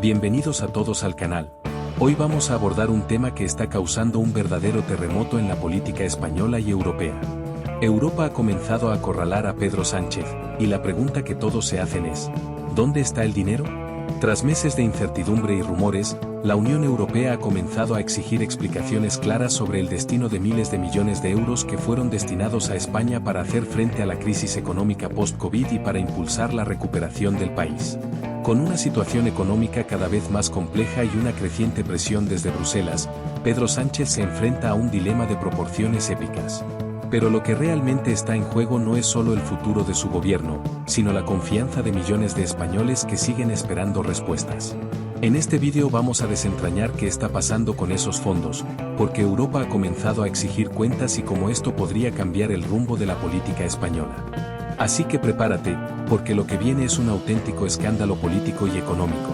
Bienvenidos a todos al canal. Hoy vamos a abordar un tema que está causando un verdadero terremoto en la política española y europea. Europa ha comenzado a acorralar a Pedro Sánchez, y la pregunta que todos se hacen es, ¿dónde está el dinero? Tras meses de incertidumbre y rumores, la Unión Europea ha comenzado a exigir explicaciones claras sobre el destino de miles de millones de euros que fueron destinados a España para hacer frente a la crisis económica post-COVID y para impulsar la recuperación del país. Con una situación económica cada vez más compleja y una creciente presión desde Bruselas, Pedro Sánchez se enfrenta a un dilema de proporciones épicas. Pero lo que realmente está en juego no es solo el futuro de su gobierno, sino la confianza de millones de españoles que siguen esperando respuestas. En este vídeo vamos a desentrañar qué está pasando con esos fondos, porque Europa ha comenzado a exigir cuentas y cómo esto podría cambiar el rumbo de la política española. Así que prepárate, porque lo que viene es un auténtico escándalo político y económico.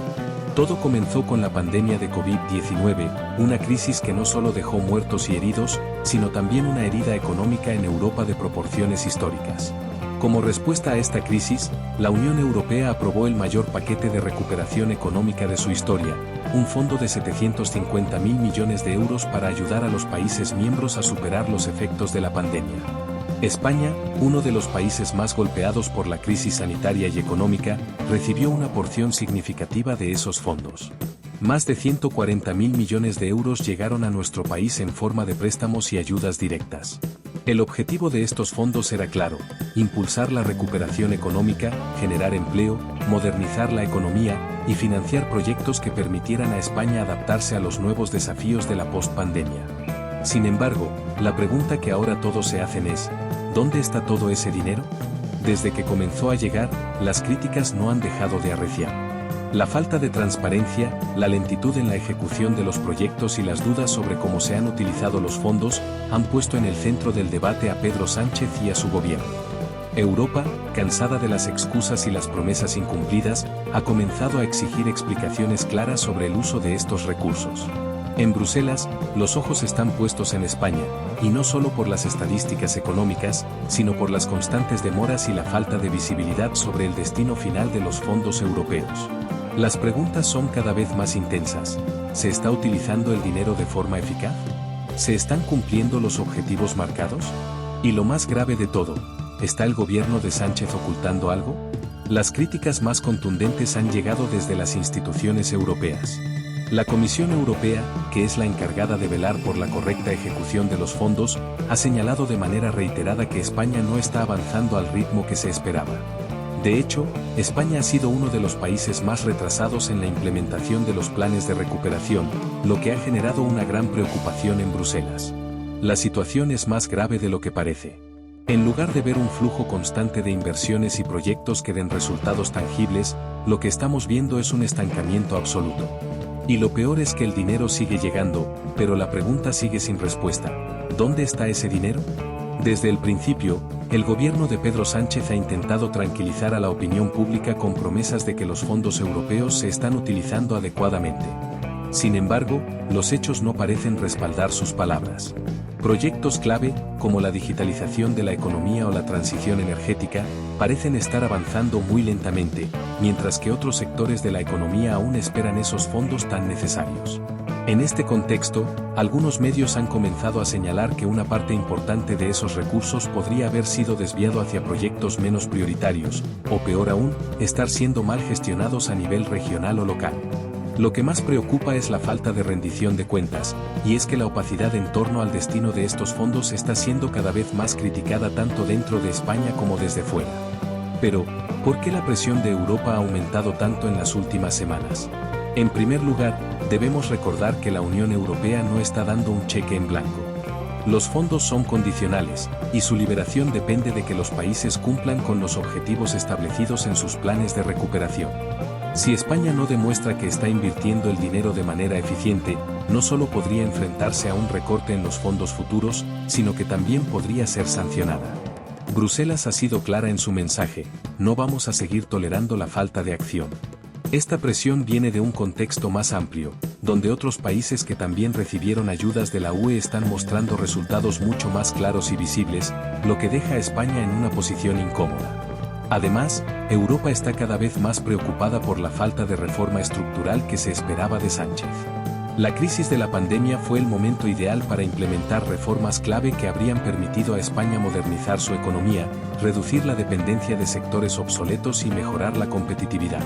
Todo comenzó con la pandemia de COVID-19, una crisis que no solo dejó muertos y heridos, sino también una herida económica en Europa de proporciones históricas. Como respuesta a esta crisis, la Unión Europea aprobó el mayor paquete de recuperación económica de su historia, un fondo de 750.000 millones de euros para ayudar a los países miembros a superar los efectos de la pandemia. España, uno de los países más golpeados por la crisis sanitaria y económica, recibió una porción significativa de esos fondos. Más de 140.000 millones de euros llegaron a nuestro país en forma de préstamos y ayudas directas. El objetivo de estos fondos era claro: impulsar la recuperación económica, generar empleo, modernizar la economía y financiar proyectos que permitieran a España adaptarse a los nuevos desafíos de la post-pandemia. Sin embargo, la pregunta que ahora todos se hacen es, ¿dónde está todo ese dinero? Desde que comenzó a llegar, las críticas no han dejado de arreciar. La falta de transparencia, la lentitud en la ejecución de los proyectos y las dudas sobre cómo se han utilizado los fondos han puesto en el centro del debate a Pedro Sánchez y a su gobierno. Europa, cansada de las excusas y las promesas incumplidas, ha comenzado a exigir explicaciones claras sobre el uso de estos recursos. En Bruselas, los ojos están puestos en España, y no solo por las estadísticas económicas, sino por las constantes demoras y la falta de visibilidad sobre el destino final de los fondos europeos. Las preguntas son cada vez más intensas. ¿Se está utilizando el dinero de forma eficaz? ¿Se están cumpliendo los objetivos marcados? Y lo más grave de todo, ¿está el gobierno de Sánchez ocultando algo? Las críticas más contundentes han llegado desde las instituciones europeas. La Comisión Europea, que es la encargada de velar por la correcta ejecución de los fondos, ha señalado de manera reiterada que España no está avanzando al ritmo que se esperaba. De hecho, España ha sido uno de los países más retrasados en la implementación de los planes de recuperación, lo que ha generado una gran preocupación en Bruselas. La situación es más grave de lo que parece. En lugar de ver un flujo constante de inversiones y proyectos que den resultados tangibles, lo que estamos viendo es un estancamiento absoluto. Y lo peor es que el dinero sigue llegando, pero la pregunta sigue sin respuesta. ¿Dónde está ese dinero? Desde el principio, el gobierno de Pedro Sánchez ha intentado tranquilizar a la opinión pública con promesas de que los fondos europeos se están utilizando adecuadamente. Sin embargo, los hechos no parecen respaldar sus palabras. Proyectos clave, como la digitalización de la economía o la transición energética, parecen estar avanzando muy lentamente, mientras que otros sectores de la economía aún esperan esos fondos tan necesarios. En este contexto, algunos medios han comenzado a señalar que una parte importante de esos recursos podría haber sido desviado hacia proyectos menos prioritarios, o peor aún, estar siendo mal gestionados a nivel regional o local. Lo que más preocupa es la falta de rendición de cuentas, y es que la opacidad en torno al destino de estos fondos está siendo cada vez más criticada tanto dentro de España como desde fuera. Pero, ¿por qué la presión de Europa ha aumentado tanto en las últimas semanas? En primer lugar, debemos recordar que la Unión Europea no está dando un cheque en blanco. Los fondos son condicionales, y su liberación depende de que los países cumplan con los objetivos establecidos en sus planes de recuperación. Si España no demuestra que está invirtiendo el dinero de manera eficiente, no solo podría enfrentarse a un recorte en los fondos futuros, sino que también podría ser sancionada. Bruselas ha sido clara en su mensaje: no vamos a seguir tolerando la falta de acción. Esta presión viene de un contexto más amplio, donde otros países que también recibieron ayudas de la UE están mostrando resultados mucho más claros y visibles, lo que deja a España en una posición incómoda. Además, Europa está cada vez más preocupada por la falta de reforma estructural que se esperaba de Sánchez. La crisis de la pandemia fue el momento ideal para implementar reformas clave que habrían permitido a España modernizar su economía, reducir la dependencia de sectores obsoletos y mejorar la competitividad.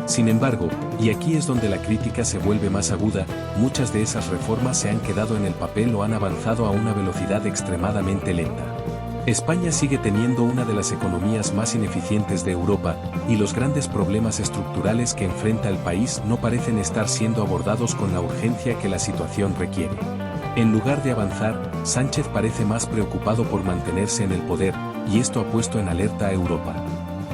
Sin embargo, y aquí es donde la crítica se vuelve más aguda, muchas de esas reformas se han quedado en el papel o han avanzado a una velocidad extremadamente lenta. España sigue teniendo una de las economías más ineficientes de Europa, y los grandes problemas estructurales que enfrenta el país no parecen estar siendo abordados con la urgencia que la situación requiere. En lugar de avanzar, Sánchez parece más preocupado por mantenerse en el poder, y esto ha puesto en alerta a Europa.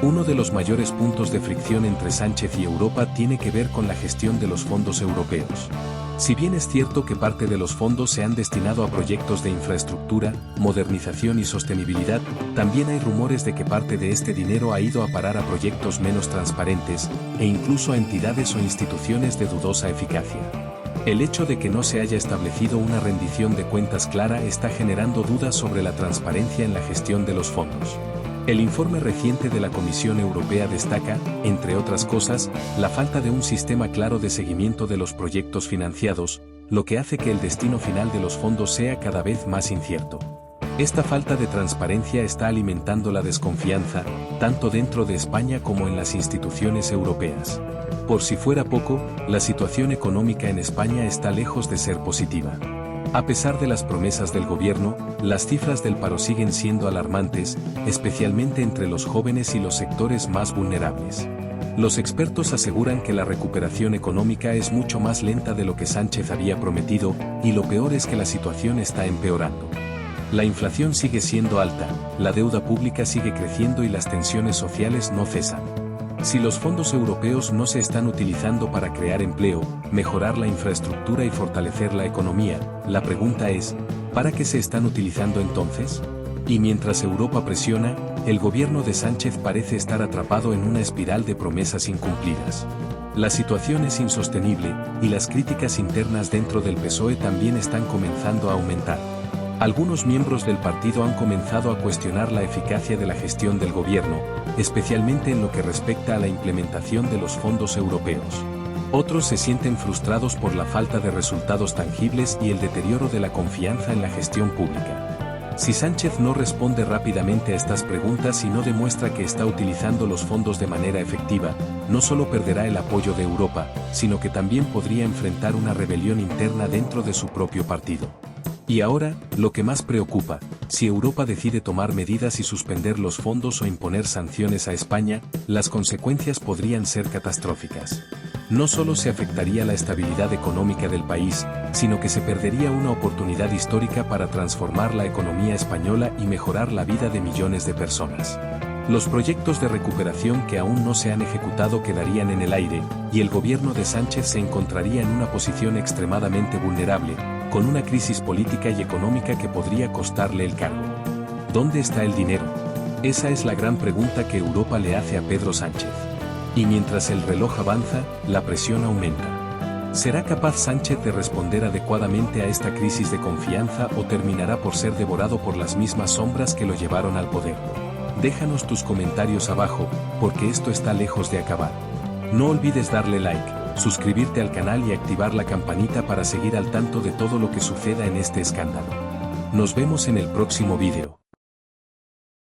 Uno de los mayores puntos de fricción entre Sánchez y Europa tiene que ver con la gestión de los fondos europeos. Si bien es cierto que parte de los fondos se han destinado a proyectos de infraestructura, modernización y sostenibilidad, también hay rumores de que parte de este dinero ha ido a parar a proyectos menos transparentes, e incluso a entidades o instituciones de dudosa eficacia. El hecho de que no se haya establecido una rendición de cuentas clara está generando dudas sobre la transparencia en la gestión de los fondos. El informe reciente de la Comisión Europea destaca, entre otras cosas, la falta de un sistema claro de seguimiento de los proyectos financiados, lo que hace que el destino final de los fondos sea cada vez más incierto. Esta falta de transparencia está alimentando la desconfianza, tanto dentro de España como en las instituciones europeas. Por si fuera poco, la situación económica en España está lejos de ser positiva. A pesar de las promesas del gobierno, las cifras del paro siguen siendo alarmantes, especialmente entre los jóvenes y los sectores más vulnerables. Los expertos aseguran que la recuperación económica es mucho más lenta de lo que Sánchez había prometido, y lo peor es que la situación está empeorando. La inflación sigue siendo alta, la deuda pública sigue creciendo y las tensiones sociales no cesan. Si los fondos europeos no se están utilizando para crear empleo, mejorar la infraestructura y fortalecer la economía, la pregunta es, ¿para qué se están utilizando entonces? Y mientras Europa presiona, el gobierno de Sánchez parece estar atrapado en una espiral de promesas incumplidas. La situación es insostenible, y las críticas internas dentro del PSOE también están comenzando a aumentar. Algunos miembros del partido han comenzado a cuestionar la eficacia de la gestión del gobierno, especialmente en lo que respecta a la implementación de los fondos europeos. Otros se sienten frustrados por la falta de resultados tangibles y el deterioro de la confianza en la gestión pública. Si Sánchez no responde rápidamente a estas preguntas y no demuestra que está utilizando los fondos de manera efectiva, no solo perderá el apoyo de Europa, sino que también podría enfrentar una rebelión interna dentro de su propio partido. Y ahora, lo que más preocupa, si Europa decide tomar medidas y suspender los fondos o imponer sanciones a España, las consecuencias podrían ser catastróficas. No solo se afectaría la estabilidad económica del país, sino que se perdería una oportunidad histórica para transformar la economía española y mejorar la vida de millones de personas. Los proyectos de recuperación que aún no se han ejecutado quedarían en el aire, y el gobierno de Sánchez se encontraría en una posición extremadamente vulnerable, con una crisis política y económica que podría costarle el cargo. ¿Dónde está el dinero? Esa es la gran pregunta que Europa le hace a Pedro Sánchez. Y mientras el reloj avanza, la presión aumenta. ¿Será capaz Sánchez de responder adecuadamente a esta crisis de confianza o terminará por ser devorado por las mismas sombras que lo llevaron al poder? Déjanos tus comentarios abajo, porque esto está lejos de acabar. No olvides darle like, suscribirte al canal y activar la campanita para seguir al tanto de todo lo que suceda en este escándalo. Nos vemos en el próximo video.